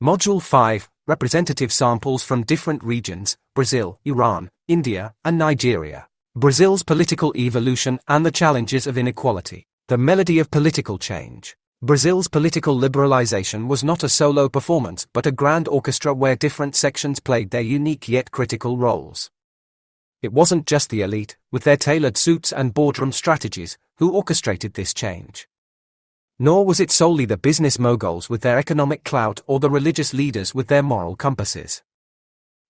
Module 5, Representative Samples from Different Regions, Brazil, Iran, India, and Nigeria. Brazil's Political Evolution and the Challenges of Inequality. The Melody of Political Change. Brazil's political liberalization was not a solo performance but a grand orchestra where different sections played their unique yet critical roles. It wasn't just the elite, with their tailored suits and boardroom strategies, who orchestrated this change. Nor was it solely the business moguls with their economic clout or the religious leaders with their moral compasses.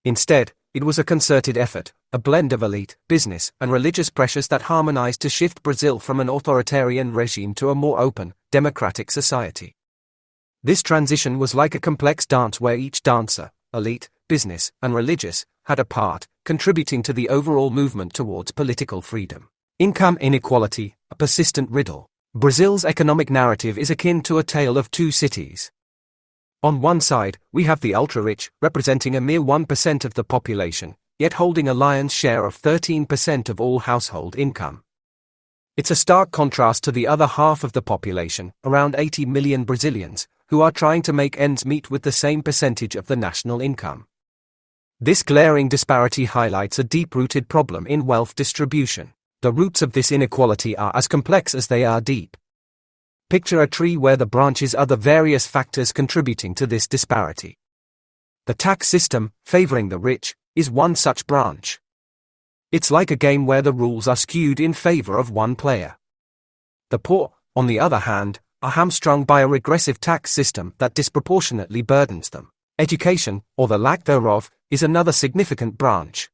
Instead, it was a concerted effort, a blend of elite, business, and religious pressures that harmonized to shift Brazil from an authoritarian regime to a more open, democratic society. This transition was like a complex dance where each dancer, elite, business, and religious, had a part, contributing to the overall movement towards political freedom. Income inequality, a persistent riddle. Brazil's economic narrative is akin to a tale of two cities. On one side, we have the ultra-rich, representing a mere 1% of the population, yet holding a lion's share of 13% of all household income. It's a stark contrast to the other half of the population, around 80 million Brazilians, who are trying to make ends meet with the same percentage of the national income. This glaring disparity highlights a deep-rooted problem in wealth distribution. The roots of this inequality are as complex as they are deep. Picture a tree where the branches are the various factors contributing to this disparity. The tax system, favoring the rich, is one such branch. It's like a game where the rules are skewed in favor of one player. The poor, on the other hand, are hamstrung by a regressive tax system that disproportionately burdens them. Education, or the lack thereof, is another significant branch.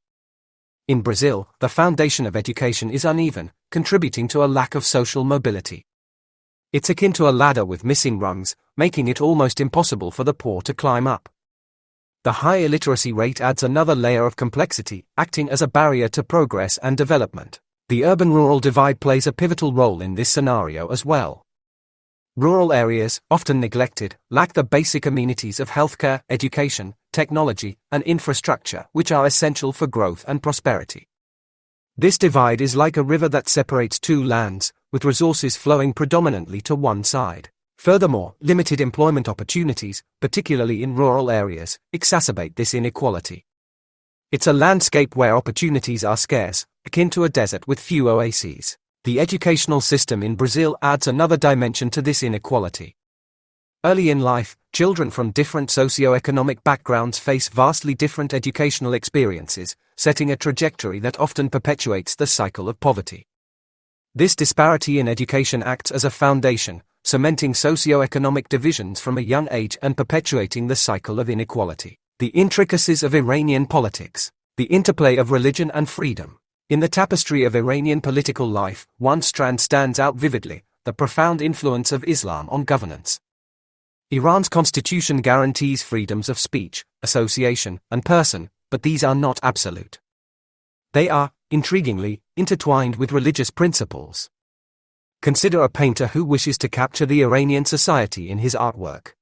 In Brazil, the foundation of education is uneven, contributing to a lack of social mobility. It's akin to a ladder with missing rungs, making it almost impossible for the poor to climb up. The high illiteracy rate adds another layer of complexity, acting as a barrier to progress and development. The urban-rural divide plays a pivotal role in this scenario as well. Rural areas, often neglected, lack the basic amenities of healthcare, education, technology, and infrastructure which are essential for growth and prosperity. This divide is like a river that separates two lands, with resources flowing predominantly to one side. Furthermore, limited employment opportunities, particularly in rural areas, exacerbate this inequality. It's a landscape where opportunities are scarce, akin to a desert with few oases. The educational system in Brazil adds another dimension to this inequality. Early in life, children from different socio-economic backgrounds face vastly different educational experiences, setting a trajectory that often perpetuates the cycle of poverty. This disparity in education acts as a foundation, cementing socio-economic divisions from a young age and perpetuating the cycle of inequality. The intricacies of Iranian politics. The interplay of religion and freedom. In the tapestry of Iranian political life, one strand stands out vividly: the profound influence of Islam on governance. Iran's constitution guarantees freedoms of speech, association, and person, but these are not absolute. They are, intriguingly, intertwined with religious principles. Consider a painter who wishes to capture the Iranian society in his artwork.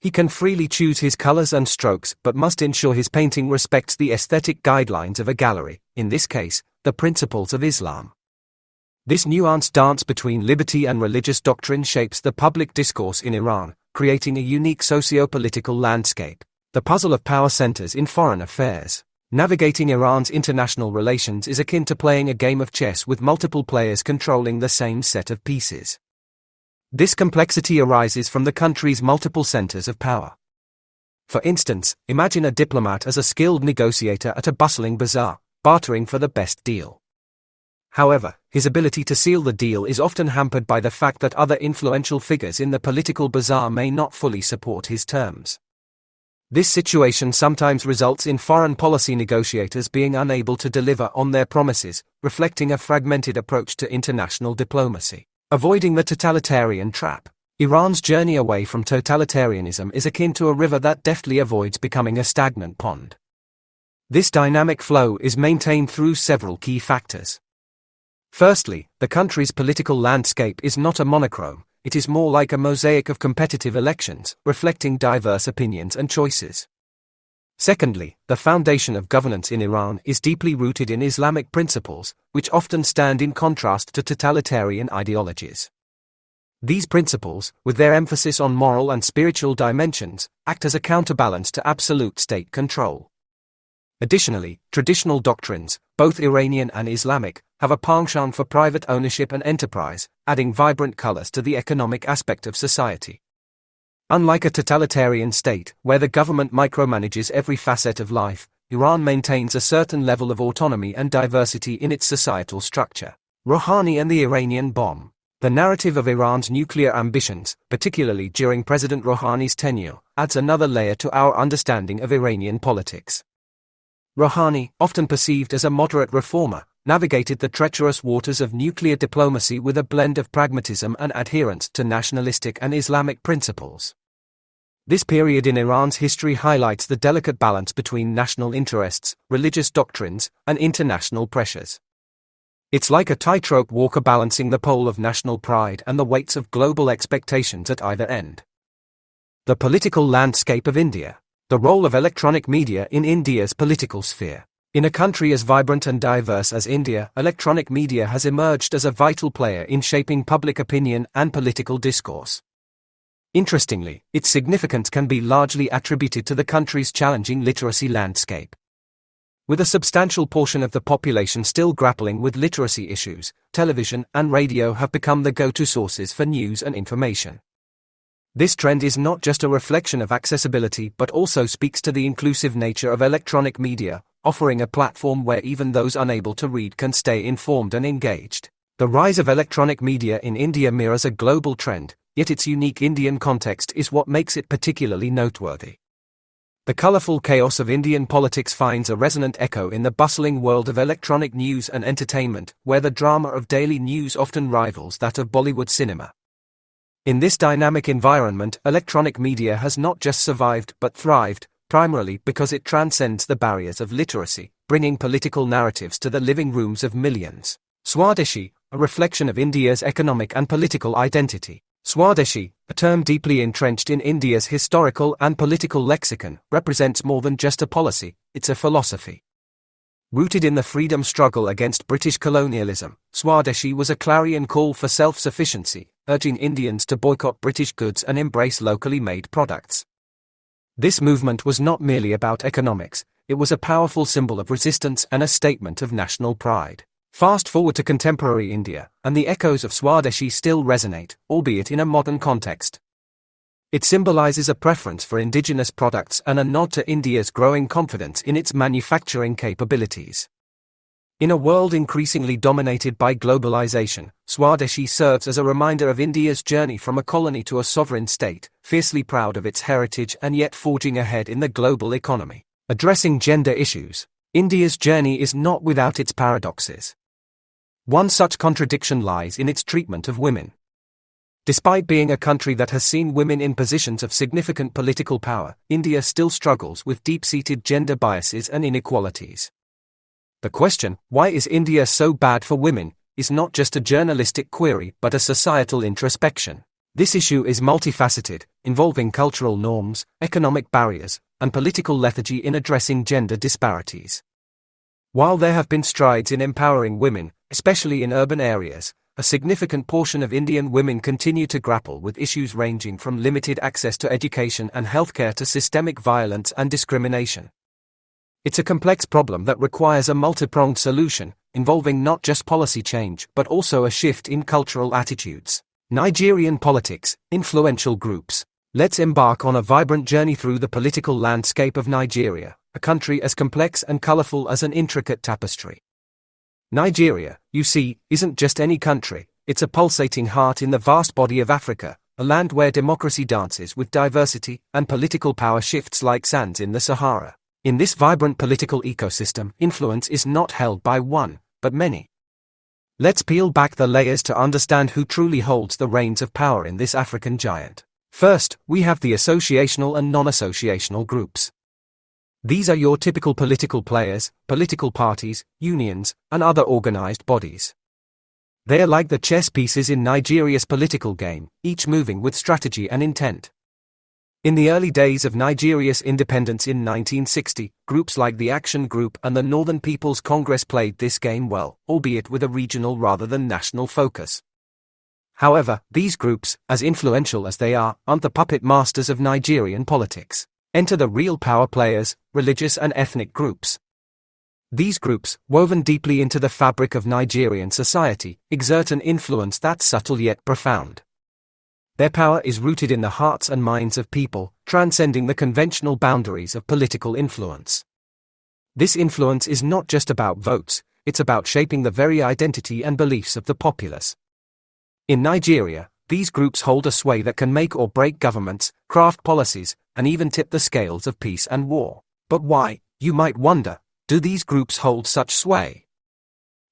He can freely choose his colors and strokes but must ensure his painting respects the aesthetic guidelines of a gallery, in this case, the principles of Islam. This nuanced dance between liberty and religious doctrine shapes the public discourse in Iran, creating a unique socio-political landscape. The puzzle of power centers in foreign affairs. Navigating Iran's international relations is akin to playing a game of chess with multiple players controlling the same set of pieces. This complexity arises from the country's multiple centers of power. For instance, imagine a diplomat as a skilled negotiator at a bustling bazaar, bartering for the best deal. However, his ability to seal the deal is often hampered by the fact that other influential figures in the political bazaar may not fully support his terms. This situation sometimes results in foreign policy negotiators being unable to deliver on their promises, reflecting a fragmented approach to international diplomacy. Avoiding the totalitarian trap. Iran's journey away from totalitarianism is akin to a river that deftly avoids becoming a stagnant pond. This dynamic flow is maintained through several key factors. Firstly, the country's political landscape is not a monochrome, it is more like a mosaic of competitive elections, reflecting diverse opinions and choices. Secondly, the foundation of governance in Iran is deeply rooted in Islamic principles, which often stand in contrast to totalitarian ideologies. These principles, with their emphasis on moral and spiritual dimensions, act as a counterbalance to absolute state control. Additionally, traditional doctrines, both Iranian and Islamic, have a penchant for private ownership and enterprise, adding vibrant colors to the economic aspect of society. Unlike a totalitarian state, where the government micromanages every facet of life, Iran maintains a certain level of autonomy and diversity in its societal structure. Rouhani and the Iranian bomb. The narrative of Iran's nuclear ambitions, particularly during President Rouhani's tenure, adds another layer to our understanding of Iranian politics. Rouhani, often perceived as a moderate reformer, navigated the treacherous waters of nuclear diplomacy with a blend of pragmatism and adherence to nationalistic and Islamic principles. This period in Iran's history highlights the delicate balance between national interests, religious doctrines, and international pressures. It's like a tightrope walker balancing the pole of national pride and the weights of global expectations at either end. The political landscape of India. The role of electronic media in India's political sphere. In a country as vibrant and diverse as India, electronic media has emerged as a vital player in shaping public opinion and political discourse. Interestingly, its significance can be largely attributed to the country's challenging literacy landscape. With a substantial portion of the population still grappling with literacy issues, television and radio have become the go-to sources for news and information. This trend is not just a reflection of accessibility but also speaks to the inclusive nature of electronic media, offering a platform where even those unable to read can stay informed and engaged. The rise of electronic media in India mirrors a global trend, yet its unique Indian context is what makes it particularly noteworthy. The colorful chaos of Indian politics finds a resonant echo in the bustling world of electronic news and entertainment, where the drama of daily news often rivals that of Bollywood cinema. In this dynamic environment, electronic media has not just survived but thrived, primarily because it transcends the barriers of literacy, bringing political narratives to the living rooms of millions. Swadeshi, a reflection of India's economic and political identity. Swadeshi, a term deeply entrenched in India's historical and political lexicon, represents more than just a policy, it's a philosophy. Rooted in the freedom struggle against British colonialism, Swadeshi was a clarion call for self-sufficiency, urging Indians to boycott British goods and embrace locally made products. This movement was not merely about economics, it was a powerful symbol of resistance and a statement of national pride. Fast forward to contemporary India, and the echoes of Swadeshi still resonate, albeit in a modern context. It symbolizes a preference for indigenous products and a nod to India's growing confidence in its manufacturing capabilities. In a world increasingly dominated by globalization, Swadeshi serves as a reminder of India's journey from a colony to a sovereign state, fiercely proud of its heritage and yet forging ahead in the global economy. Addressing gender issues, India's journey is not without its paradoxes. One such contradiction lies in its treatment of women. Despite being a country that has seen women in positions of significant political power, India still struggles with deep-seated gender biases and inequalities. The question, why is India so bad for women, is not just a journalistic query but a societal introspection. This issue is multifaceted, involving cultural norms, economic barriers, and political lethargy in addressing gender disparities. While there have been strides in empowering women, especially in urban areas, a significant portion of Indian women continue to grapple with issues ranging from limited access to education and healthcare to systemic violence and discrimination. It's a complex problem that requires a multi-pronged solution, involving not just policy change but also a shift in cultural attitudes. Nigerian politics, influential groups. Let's embark on a vibrant journey through the political landscape of Nigeria, a country as complex and colorful as an intricate tapestry. Nigeria, you see, isn't just any country, it's a pulsating heart in the vast body of Africa, a land where democracy dances with diversity and political power shifts like sands in the Sahara. In this vibrant political ecosystem, influence is not held by one, but many. Let's peel back the layers to understand who truly holds the reins of power in this African giant. First, we have the associational and non-associational groups. These are your typical political players, political parties, unions, and other organized bodies. They are like the chess pieces in Nigeria's political game, each moving with strategy and intent. In the early days of Nigeria's independence in 1960, groups like the Action Group and the Northern People's Congress played this game well, albeit with a regional rather than national focus. However, these groups, as influential as they are, aren't the puppet masters of Nigerian politics. Enter the real power players, religious and ethnic groups. These groups, woven deeply into the fabric of Nigerian society, exert an influence that's subtle yet profound. Their power is rooted in the hearts and minds of people, transcending the conventional boundaries of political influence. This influence is not just about votes, it's about shaping the very identity and beliefs of the populace. In Nigeria, these groups hold a sway that can make or break governments, craft policies, and even tip the scales of peace and war. But why, you might wonder, do these groups hold such sway?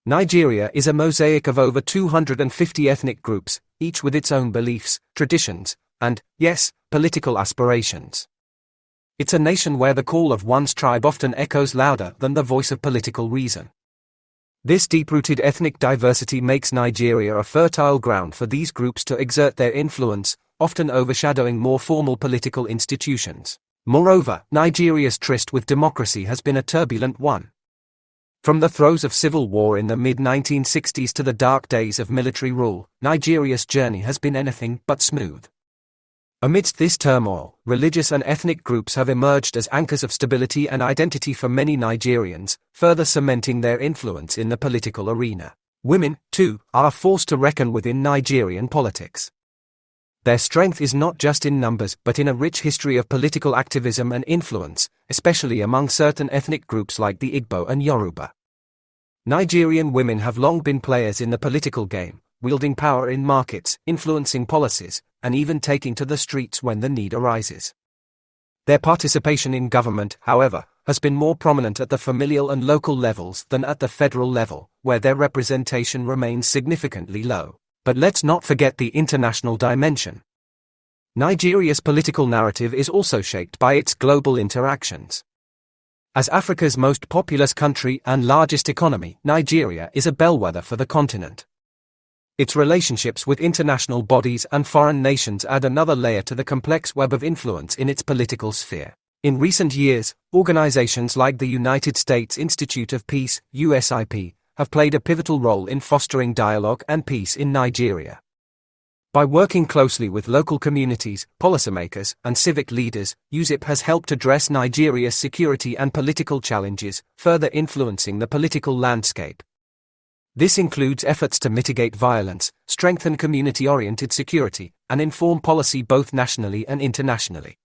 Nigeria is a mosaic of over 250 ethnic groups, each with its own beliefs, traditions, and, yes, political aspirations. It's a nation where the call of one's tribe often echoes louder than the voice of political reason. This deep-rooted ethnic diversity makes Nigeria a fertile ground for these groups to exert their influence, often overshadowing more formal political institutions. Moreover, Nigeria's tryst with democracy has been a turbulent one. From the throes of civil war in the mid-1960s to the dark days of military rule, Nigeria's journey has been anything but smooth. Amidst this turmoil, religious and ethnic groups have emerged as anchors of stability and identity for many Nigerians, further cementing their influence in the political arena. Women, too, are a force to reckon with in Nigerian politics. Their strength is not just in numbers but in a rich history of political activism and influence, especially among certain ethnic groups like the Igbo and Yoruba. Nigerian women have long been players in the political game, wielding power in markets, influencing policies, and even taking to the streets when the need arises. Their participation in government, however, has been more prominent at the familial and local levels than at the federal level, where their representation remains significantly low. But let's not forget the international dimension. Nigeria's political narrative is also shaped by its global interactions. As Africa's most populous country and largest economy, Nigeria is a bellwether for the continent. Its relationships with international bodies and foreign nations add another layer to the complex web of influence in its political sphere. In recent years, organizations like the United States Institute of Peace, USIP, have played a pivotal role in fostering dialogue and peace in Nigeria. By working closely with local communities, policymakers, and civic leaders, USIP has helped address Nigeria's security and political challenges, further influencing the political landscape. This includes efforts to mitigate violence, strengthen community-oriented security, and inform policy both nationally and internationally.